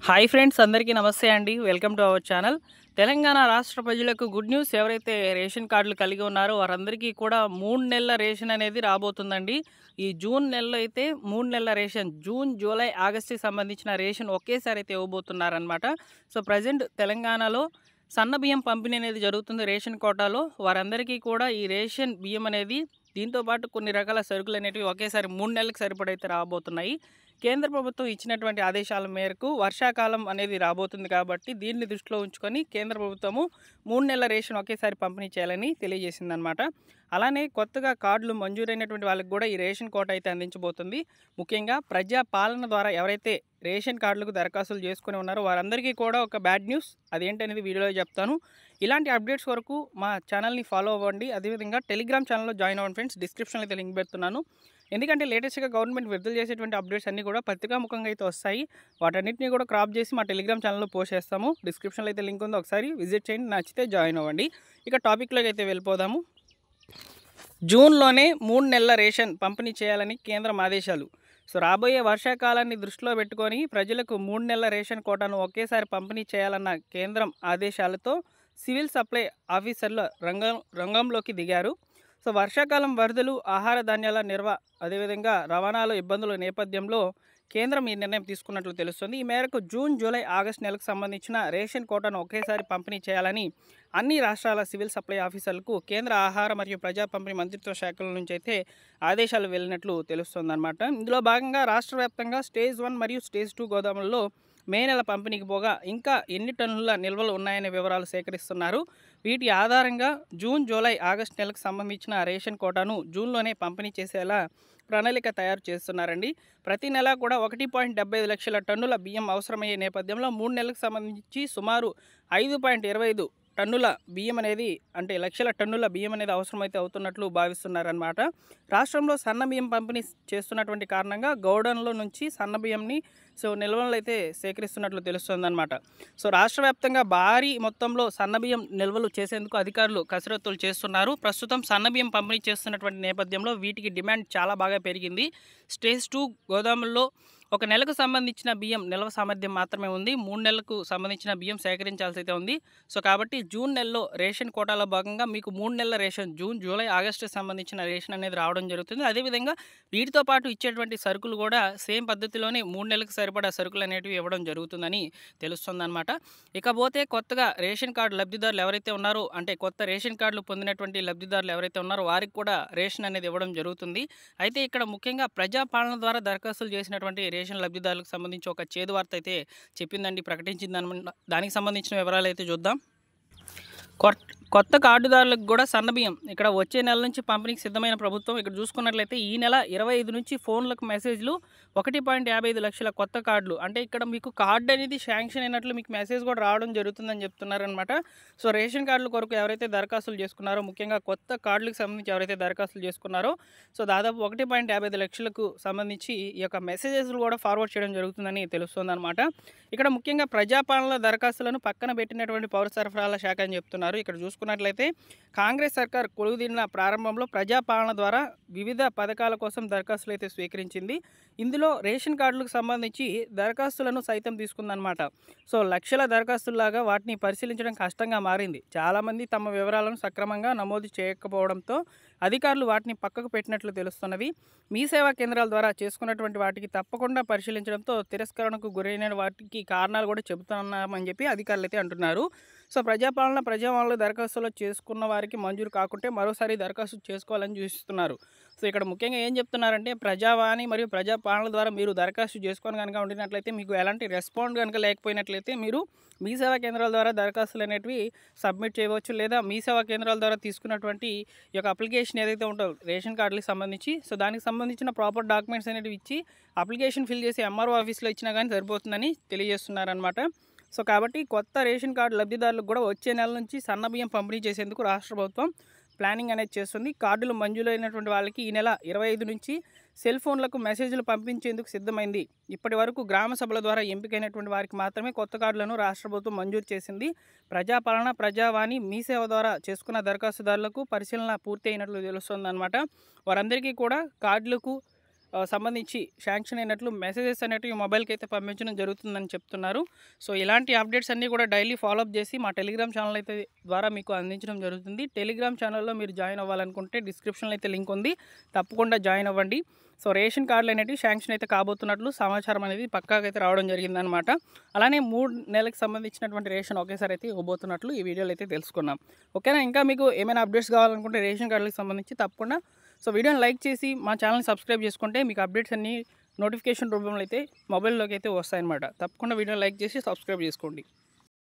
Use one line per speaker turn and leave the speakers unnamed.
Hi friends, అందరికీ నమస్తే అండి. Welcome to our channel. Telangana రాష్ట్ర ప్రజలకు గుడ్ న్యూస్. ఎవరైతే రేషన్ కార్డులు కలిగి ఉన్నారో వారందరికీ కూడా 3 నెలల రేషన్ అనేది రాబోతుందండి. ఈ జూన్ నెలలో అయితే 3 నెలల రేషన్, జూన్, జూలై, ఆగస్టుకి సంబంధించిన రేషన్ ఒకేసారి అయితే ఇవ్వబోతున్నారనమాట. సో ప్రజెంట్ తెలంగాణలో సన్న బియ్యం పంపిణీ అనేది జరుగుతుంది రేషన్ కోటాలో. వారందరికీ కూడా ఈ రేషన్ బియ్యం అనేది దీంతో పాటు కొన్ని రకాల సరుకులు అనేటివి ఒకేసారి 3 నెలలకు సరిపడైతే రాబోతున్నాయి. కేంద్ర ప్రభుత్వం ఇచ్చినటువంటి ఆదేశాల మేరకు వర్షాకాలం అనేది రాబోతుంది కాబట్టి దీన్ని దృష్టిలో ఉంచుకొని కేంద్ర ప్రభుత్వము 3 నెలల రేషన్ ఒకేసారి పంపిణీ చేయాలని తెలియజేసిందనమాట. అలానే కొత్తగా కార్డులు మంజూరైనటువంటి వాళ్ళకి కూడా ఈ రేషన్ కోట అయితే అందించబోతుంది. ముఖ్యంగా ప్రజా పాలన ద్వారా ఎవరైతే రేషన్ కార్డులకు దరఖాస్తులు చేసుకుని ఉన్నారో వారందరికీ కూడా ఒక బ్యాడ్ న్యూస్. అదేంటనేది వీడియోలో చెప్తాను. ఇలాంటి అప్డేట్స్ వరకు మా ఛానల్ని ఫాలో అవ్వండి. అదేవిధంగా టెలిగ్రామ్ ఛానల్లో జాయిన్ అవ్వండి ఫ్రెండ్స్. డిస్క్రిప్షన్లో అయితే లింక్ పెడుతున్నాను. ఎందుకంటే లేటెస్ట్గా గవర్నమెంట్ విడుదల చేసేటువంటి అప్డేట్స్ అన్నీ కూడా పత్రికాముఖంగా అయితే వస్తాయి. వాటన్నిటిని కూడా క్రాప్ చేసి మా టెలిగ్రామ్ ఛానల్లో పోస్ట్ చేస్తాము. డిస్క్రిప్షన్లో అయితే లింక్ ఉంది, ఒకసారి విజిట్ చేయండి. నచ్చితే జాయిన్ అవ్వండి. ఇక టాపిక్లోకి అయితే వెళ్ళిపోదాము. జూన్లోనే 3 నెలల రేషన్ పంపిణీ చేయాలని కేంద్రం ఆదేశాలు. సో రాబోయే వర్షాకాలాన్ని దృష్టిలో పెట్టుకొని ప్రజలకు 3 నెలల రేషన్ కోటాను ఒకేసారి పంపిణీ చేయాలన్న కేంద్రం ఆదేశాలతో సివిల్ సప్లై ఆఫీసర్లు రంగంలోకి దిగారు. సో వర్షాకాలం వరదలు, ఆహార ధాన్యాల నిల్వ, అదేవిధంగా రవాణాలో ఇబ్బందుల నేపథ్యంలో కేంద్రం ఈ నిర్ణయం తీసుకున్నట్లు తెలుస్తుంది. ఈ మేరకు జూన్, జూలై, ఆగస్టు నెలకు సంబంధించిన రేషన్ కోటాను ఒకేసారి పంపిణీ చేయాలని అన్ని రాష్ట్రాల సివిల్ సప్లై ఆఫీసర్లకు కేంద్ర ఆహార మరియు ప్రజా పంపిణీ మంత్రిత్వ శాఖల నుంచి అయితే ఆదేశాలు వెళ్ళినట్లు తెలుస్తుందన్నమాట. ఇందులో భాగంగా రాష్ట్ర వ్యాప్తంగా స్టేజ్ 1 మరియు స్టేజ్ 2 గోదాములలో మే నెల పంపిణీకి పోగా ఇంకా ఎన్ని టన్నుల నిల్వలు ఉన్నాయనే వివరాలు సేకరిస్తున్నారు. వీటి ఆధారంగా జూన్, జూలై, ఆగస్టు నెలకు సంబంధించిన రేషన్ కోటాను జూన్లోనే పంపిణీ చేసేలా ప్రణాళిక తయారు చేస్తున్నారండి. ప్రతి నెల కూడా 1.75 లక్షల టన్నుల బియ్యం అవసరమయ్యే నేపథ్యంలో 3 నెలలకు సంబంధించి సుమారు 5.25 టన్నుల బియ్యం అనేది, అంటే లక్షల టన్నుల బియ్యం అనేది అవసరమైతే అవుతున్నట్లు భావిస్తున్నారన్నమాట. రాష్ట్రంలో సన్న బియ్యం పంపిణీ చేస్తున్నటువంటి కారణంగా గౌడన్లో నుంచి సన్న బియ్యంని నిల్వలు అయితే సేకరిస్తున్నట్లు తెలుస్తుందన్నమాట. సో రాష్ట్ర వ్యాప్తంగా భారీ మొత్తంలో సన్న బియ్యం నిల్వలు చేసేందుకు అధికారులు కసరత్తులు చేస్తున్నారు. ప్రస్తుతం సన్న బియ్యం పంపిణీ చేస్తున్నటువంటి నేపథ్యంలో వీటికి డిమాండ్ చాలా బాగా పెరిగింది. స్టేజ్ 2 గోదాముల్లో ఒక నెలకు సంబంధించిన బియ్యం నిల్వ సామర్థ్యం మాత్రమే ఉంది. 3 నెలలకు సంబంధించిన బియ్యం సేకరించాల్సి అయితే ఉంది. సో కాబట్టి జూన్ నెలలో రేషన్ కోటాలో భాగంగా మీకు 3 నెలల రేషన్, జూన్, జూలై, ఆగస్టుకి సంబంధించిన రేషన్ అనేది రావడం జరుగుతుంది. అదేవిధంగా వీటితో పాటు ఇచ్చేటువంటి సరుకులు కూడా సేమ్ పద్ధతిలోనే 3 నెలలకు సరిపడా సరుకులు అనేటివి ఇవ్వడం జరుగుతుందని తెలుస్తుందన్నమాట. ఇకపోతే కొత్తగా రేషన్ కార్డు లబ్ధిదారులు ఎవరైతే ఉన్నారో, అంటే కొత్త రేషన్ కార్డులు పొందినటువంటి లబ్ధిదారులు ఎవరైతే ఉన్నారో వారికి కూడా రేషన్ అనేది ఇవ్వడం జరుగుతుంది. అయితే ఇక్కడ ముఖ్యంగా ప్రజాపాలన ద్వారా దరఖాస్తులు చేసినటువంటి రేషన్ లబ్ధిదారులకు సంబంధించి ఒక చేదు వార్త అయితే చెప్పిందండి, ప్రకటించింది. దానికి సంబంధించిన వివరాలు అయితే చూద్దాం. కొత్త కార్డుదారులకు కూడా సన్నబియ్యం ఇక్కడ వచ్చే నెల నుంచి పంపిణీకి సిద్ధమైన ప్రభుత్వం. ఇక్కడ చూసుకున్నట్లయితే ఈ నెల 25 నుంచి ఫోన్లకు మెసేజ్లు 1.55 లక్షల కొత్త కార్డులు, అంటే ఇక్కడ మీకు కార్డు అనేది శాంక్షన్ అయినట్లు మీకు మెసేజ్ కూడా రావడం జరుగుతుందని చెప్తున్నారనమాట. సో రేషన్ కార్డుల కొరకు ఎవరైతే దరఖాస్తులు చేసుకున్నారో, ముఖ్యంగా కొత్త కార్డులకు సంబంధించి ఎవరైతే దరఖాస్తులు చేసుకున్నారో, సో దాదాపు 1.55 లక్షలకు సంబంధించి ఈ యొక్క మెసేజెస్లు కూడా ఫార్వర్డ్ చేయడం జరుగుతుందని తెలుస్తుందన్నమాట. ఇక్కడ ముఖ్యంగా ప్రజాపాలన దరఖాస్తులను పక్కన పెట్టినటువంటి పౌర సరఫరాల శాఖ అని చెప్తున్నారు. ఇక్కడ చూసుకున్నట్లయితే కాంగ్రెస్ సర్కార్ కొలువుదీరిన ప్రారంభంలో ప్రజాపాలన ద్వారా వివిధ పథకాల కోసం దరఖాస్తులు అయితే స్వీకరించింది. ఇందులో రేషన్ కార్డులకు సంబంధించి దరఖాస్తులను సైతం తీసుకుందనమాట. సో లక్షల దరఖాస్తుల్లాగా వాటిని పరిశీలించడం కష్టంగా మారింది. చాలామంది తమ వివరాలను సక్రమంగా నమోదు చేయకపోవడంతో అధికారులు వాటిని పక్కకు పెట్టినట్లు తెలుస్తున్నది. మీ సేవా కేంద్రాల ద్వారా చేసుకున్నటువంటి వాటికి తప్పకుండా పరిశీలించడంతో తిరస్కరణకు గురైన వాటికి కారణాలు కూడా చెబుతున్నామని చెప్పి అధికారులు అయితే అంటున్నారు. సో ప్రజాపాలన దరఖాస్తులో చేసుకున్న వారికి మంజూరు కాకుంటే మరోసారి దరఖాస్తు చేసుకోవాలని సూచిస్తున్నారు. సో ఇక్కడ ముఖ్యంగా ఏం చెప్తున్నారంటే, ప్రజావాణి మరియు ప్రజాపాలన ద్వారా మీరు దరఖాస్తు చేసుకొని కనుక ఉండినట్లయితే, మీకు ఎలాంటి రెస్పాండ్ కనుక లేకపోయినట్లయితే మీరు మీ సేవా కేంద్రాల ద్వారా దరఖాస్తులు అనేటివి సబ్మిట్ చేయవచ్చు. లేదా మీ సేవా కేంద్రాల ద్వారా తీసుకున్నటువంటి ఈ యొక్క అప్లికేషన్ ఏదైతే ఉంటుందో రేషన్ కార్డులకు సంబంధించి, సో దానికి సంబంధించిన ప్రాపర్ డాక్యుమెంట్స్ అనేటివి ఇచ్చి అప్లికేషన్ ఫిల్ చేసి ఎంఆర్ఓ ఆఫీస్లో ఇచ్చినా కానీ సరిపోతుందని తెలియజేస్తున్నారనమాట. సో కాబట్టి కొత్త రేషన్ కార్డు లబ్ధిదారులకు కూడా వచ్చే నెల నుంచి సన్న బియ్యం పంపిణీ చేసేందుకు రాష్ట్ర ప్రభుత్వం ప్లానింగ్ అనేది చేస్తుంది. కార్డులు మంజూరైనటువంటి వాళ్ళకి ఈ నెల 25 నుంచి సెల్ ఫోన్లకు మెసేజ్లు పంపించేందుకు సిద్ధమైంది. ఇప్పటి వరకు గ్రామ సభల ద్వారా ఎంపికైనటువంటి వారికి మాత్రమే కొత్త కార్డులను రాష్ట్ర ప్రభుత్వం మంజూరు చేసింది. ప్రజాపాలన, ప్రజావాణి, మీ సేవ ద్వారా చేసుకున్న దరఖాస్తుదారులకు పరిశీలన పూర్తి అయినట్లు తెలుస్తుందన్నమాట. వారందరికీ కూడా కార్డులకు సంబంధించి శాంక్షన్ అయినట్లు మెసేజెస్ అనేటివి మొబైల్కి అయితే పంపించడం జరుగుతుందని చెప్తున్నారు. సో ఇలాంటి అప్డేట్స్ అన్నీ కూడా డైలీ ఫాలోఅప్ చేసి మా టెలిగ్రామ్ ఛానల్ అయితే ద్వారా మీకు అందించడం జరుగుతుంది. టెలిగ్రామ్ ఛానల్లో మీరు జాయిన్ అవ్వాలనుకుంటే డిస్క్రిప్షన్లో అయితే లింక్ ఉంది, తప్పకుండా జాయిన్ అవ్వండి. సో రేషన్ కార్డులు అనేవి శాంక్షన్ అయితే కాబోతున్నట్లు సమాచారం అనేది పక్కాగా అయితే రావడం జరిగిందనమాట. అలానే 3 నెలలకు సంబంధించినటువంటి రేషన్ ఒకేసారి అయితే ఇవ్వబోతున్నట్లు ఈ వీడియోలో అయితే తెలుసుకున్నాం. ఓకేనా? ఇంకా మీకు ఏమైనా అప్డేట్స్ కావాలనుకుంటే రేషన్ కార్డులకు సంబంధించి తప్పకుండా వీడియోని లైక్ చేసి మా ఛానల్ని సబ్స్క్రైబ్ చేసుకుంటే మీకు అప్డేట్స్ అన్నీ నోటిఫికేషన్ రూపంలో అయితే మొబైల్లోకి అయితే వస్తాయన్నమాట. తప్పకుండా వీడియోని లైక్ చేసి సబ్స్క్రైబ్ చేసుకోండి.